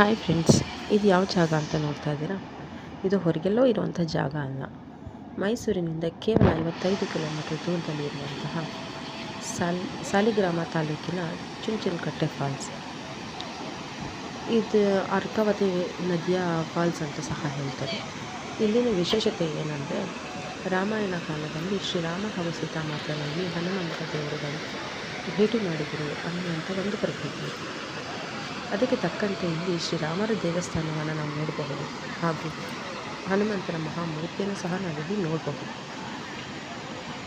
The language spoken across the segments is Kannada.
ಹಾಯ್ ಫ್ರೆಂಡ್ಸ್, ಇದು ಯಾವ ಜಾಗ ಅಂತ ನೋಡ್ತಾ ಇದ್ದೀರಾ? ಇದು ಹೊರಗೆಲ್ಲೋ ಇರುವಂಥ ಜಾಗ ಅಲ್ಲ. ಮೈಸೂರಿನಿಂದ ಕೇವಲ 55 ಕಿಲೋಮೀಟರ್ ದೂರದಲ್ಲಿ ಇರುವಂತಹ ಸಾಲಿಗ್ರಾಮ ತಾಲೂಕಿನ ಚುಂಚನಕಟ್ಟೆ ಫಾಲ್ಸ್. ಇದು ಅರ್ಕಾವತಿ ನದಿಯ ಫಾಲ್ಸ್ ಅಂತ ಸಹ ಹೇಳ್ತಾರೆ. ಇಲ್ಲಿನ ವಿಶೇಷತೆ ಏನಂದರೆ, ರಾಮಾಯಣ ಕಾಲದಲ್ಲಿ ಶ್ರೀರಾಮ ಹಾಗೂ ಸೀತಾಮಾತೆಯಲ್ಲಿ ಹನುಮಂತ ದೇವರುಗಳು ಭೇಟಿ ಮಾಡಿದರು ಅನ್ನುವಂಥ ಒಂದು ಪ್ರತೀತಿ. ಅದಕ್ಕೆ ತಕ್ಕಂತೆ ಇಲ್ಲಿ ಶ್ರೀರಾಮರ ದೇವಸ್ಥಾನವನ್ನು ನಾವು ನೋಡಬಹುದು, ಹಾಗೂ ಹನುಮಂತನ ಮಹಾಮೂರ್ತಿಯನ್ನು ಸಹ ನಾವಿಲ್ಲಿ ನೋಡಬಹುದು.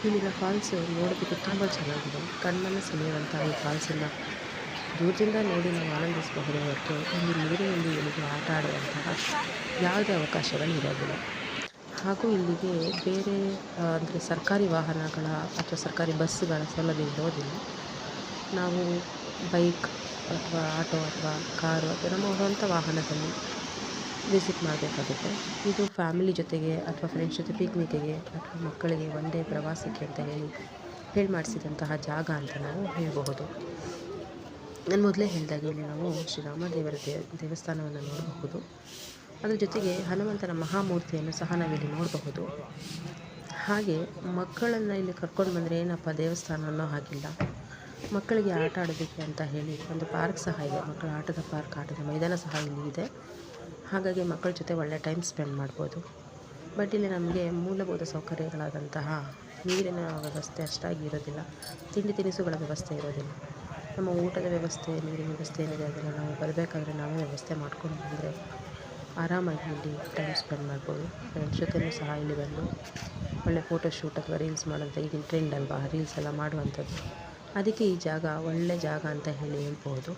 ಇಲ್ಲಿನ ಫಾಲ್ಸ್ ನೋಡೋದಕ್ಕೆ ತುಂಬ ಚೆನ್ನಾಗಿದೆ. ಕಣ್ಣನ್ನು ಸೆಳೆಯುವಂಥ ಈ ಫಾಲ್ಸನ್ನು ದೂರದಿಂದ ನೋಡಿ ನಾವು ಆನಂದಿಸಬಹುದು ಹೊರತು ಇಲ್ಲಿ ನೀರಿನಲ್ಲಿ ಇಳಿದು ಆಟ ಆಡುವಂತಹ ಯಾವುದೇ ಅವಕಾಶಗಳು ಇರೋದಿಲ್ಲ. ಹಾಗೂ ಇಲ್ಲಿಗೆ ಬೇರೆ ಅಂದರೆ ಸರ್ಕಾರಿ ವಾಹನಗಳ ಅಥವಾ ಸರ್ಕಾರಿ ಬಸ್ಸುಗಳ ಸೌಲಭ್ಯ ಇರೋದಿಲ್ಲ. ನಾವು ಬೈಕ್ ಅಥವಾ ಆಟೋ ಅಥವಾ ಕಾರು ಅಥವಾ ನಮ್ಮ ಸ್ವಂತ ವಾಹನದಲ್ಲಿ ವಿಸಿಟ್ ಮಾಡಬೇಕಾಗುತ್ತೆ. ಇದು ಫ್ಯಾಮಿಲಿ ಜೊತೆಗೆ ಅಥವಾ ಫ್ರೆಂಡ್ಸ್ ಜೊತೆ ಪಿಕ್ನಿಕ್ಕಿಗೆ ಅಥವಾ ಮಕ್ಕಳಿಗೆ ಒನ್ ಡೇ ಪ್ರವಾಸಕ್ಕೆ ಅಂತ ಹೇಳಿ ಮಾಡಿಸಿದಂತಹ ಜಾಗ ಅಂತ ನಾವು ಹೇಳಬಹುದು. ನಾನು ಮೊದಲೇ ಹೇಳಿದಾಗೆ ಇಲ್ಲಿ ನಾವು ಶ್ರೀರಾಮ ದೇವರ ದೇವಸ್ಥಾನವನ್ನು ನೋಡಬಹುದು. ಅದರ ಜೊತೆಗೆ ಹನುಮಂತನ ಮಹಾಮೂರ್ತಿಯನ್ನು ಸಹ ನಾವಿಲ್ಲಿ ನೋಡಬಹುದು. ಹಾಗೆ ಮಕ್ಕಳನ್ನು ಇಲ್ಲಿ ಕರ್ಕೊಂಡು ಬಂದರೆ ಏನಪ್ಪ ದೇವಸ್ಥಾನ ಅನ್ನೋ ಹಾಗಿಲ್ಲ. ಮಕ್ಕಳಿಗೆ ಆಟ ಆಡೋದಕ್ಕೆ ಅಂತ ಹೇಳಿ ಒಂದು ಪಾರ್ಕ್ ಸಹ ಇದೆ. ಮಕ್ಕಳ ಆಟದ ಪಾರ್ಕ್, ಆಟದ ಮೈದಾನ ಸಹ ಇಲ್ಲಿ ಇದೆ. ಹಾಗಾಗಿ ಮಕ್ಕಳ ಜೊತೆ ಒಳ್ಳೆ ಟೈಮ್ ಸ್ಪೆಂಡ್ ಮಾಡ್ಬೋದು. ಬಟ್ ಇಲ್ಲಿ ನಮಗೆ ಮೂಲಭೂತ ಸೌಕರ್ಯಗಳಾದಂತಹ ನೀರಿನ ವ್ಯವಸ್ಥೆ ಅಷ್ಟಾಗಿ ಇರೋದಿಲ್ಲ, ತಿಂಡಿ ತಿನಿಸುಗಳ ವ್ಯವಸ್ಥೆ ಇರೋದಿಲ್ಲ. ನಮ್ಮ ಊಟದ ವ್ಯವಸ್ಥೆ, ನೀರಿನ ವ್ಯವಸ್ಥೆ ಏನಿದೆ ಅದನ್ನು ನಾವು ಬರಬೇಕಾದ್ರೆ ನಾವೇ ವ್ಯವಸ್ಥೆ ಮಾಡ್ಕೊಂಡು ಬಂದರೆ ಆರಾಮಾಗಿ ಇಲ್ಲಿ ಟೈಮ್ ಸ್ಪೆಂಡ್ ಮಾಡ್ಬೋದು. ಫ್ರೆಂಡ್ಸ್ ಜೊತೆಯೂ ಸಹ ಇಲ್ಲಿ ಬಂದು ಒಳ್ಳೆ ಫೋಟೋಶೂಟ್ ಅಥವಾ ರೀಲ್ಸ್ ಮಾಡೋಂಥ ಈಗಿನ ಟ್ರೆಂಡ್ ಅಲ್ವಾ, ರೀಲ್ಸ್ ಎಲ್ಲ ಮಾಡುವಂಥದ್ದು. ಅದಕ್ಕೆ ಈ ಜಾಗ ಒಳ್ಳೆ ಜಾಗ ಅಂತ ಹೇಳ್ಬೋದು.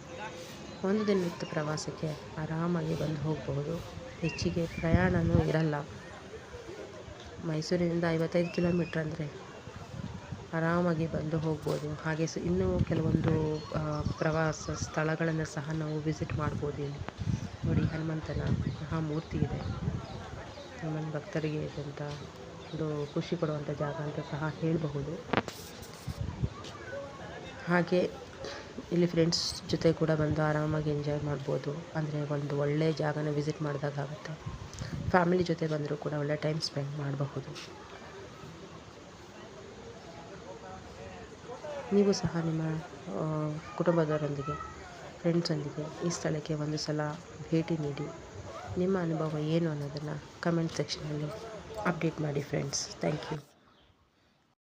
ಒಂದು ದಿನದ ಪ್ರವಾಸಕ್ಕೆ ಆರಾಮಾಗಿ ಬಂದು ಹೋಗಬಹುದು. ಹೆಚ್ಚಿಗೆ ಪ್ರಯಾಣವೂ ಇರಲ್ಲ. ಮೈಸೂರಿನಿಂದ 55 ಕಿಲೋಮೀಟ್ರ್ ಅಂದರೆ ಆರಾಮಾಗಿ ಬಂದು ಹೋಗ್ಬೋದು. ಹಾಗೆ ಇನ್ನೂ ಕೆಲವೊಂದು ಪ್ರವಾಸ ಸ್ಥಳಗಳನ್ನು ಸಹ ನಾವು ವಿಸಿಟ್ ಮಾಡ್ಬೋದು. ಇಲ್ಲಿ ನೋಡಿ, ಹನುಮಂತನ ಮಹಾಮೂರ್ತಿ ಇದೆ. ಹನುಮಂತ ಭಕ್ತರಿಗೆ ಇದ್ದಂಥ ಒಂದು ಖುಷಿ ಕೊಡುವಂಥ ಜಾಗ ಅಂತ ಸಹ ಹೇಳಬಹುದು. ಹಾಗೆ ಇಲ್ಲಿ ಫ್ರೆಂಡ್ಸ್ ಜೊತೆ ಕೂಡ ಬಂದು ಆರಾಮಾಗಿ ಎಂಜಾಯ್ ಮಾಡ್ಬೋದು. ಅಂದರೆ ಒಂದು ಒಳ್ಳೆಯ ಜಾಗನ ವಿಸಿಟ್ ಮಾಡಿದಾಗುತ್ತೆ. ಫ್ಯಾಮಿಲಿ ಜೊತೆ ಬಂದರೂ ಕೂಡ ಒಳ್ಳೆ ಟೈಮ್ ಸ್ಪೆಂಡ್ ಮಾಡಬಹುದು. ನೀವು ಸಹ ನಿಮ್ಮ ಕುಟುಂಬದವರೊಂದಿಗೆ, ಫ್ರೆಂಡ್ಸೊಂದಿಗೆ ಈ ಸ್ಥಳಕ್ಕೆ ಒಂದು ಸಲ ಭೇಟಿ ನೀಡಿ ನಿಮ್ಮ ಅನುಭವ ಏನು ಅನ್ನೋದನ್ನು ಕಮೆಂಟ್ ಸೆಕ್ಷನಲ್ಲಿ ಅಪ್ಡೇಟ್ ಮಾಡಿ ಫ್ರೆಂಡ್ಸ್. Thank you.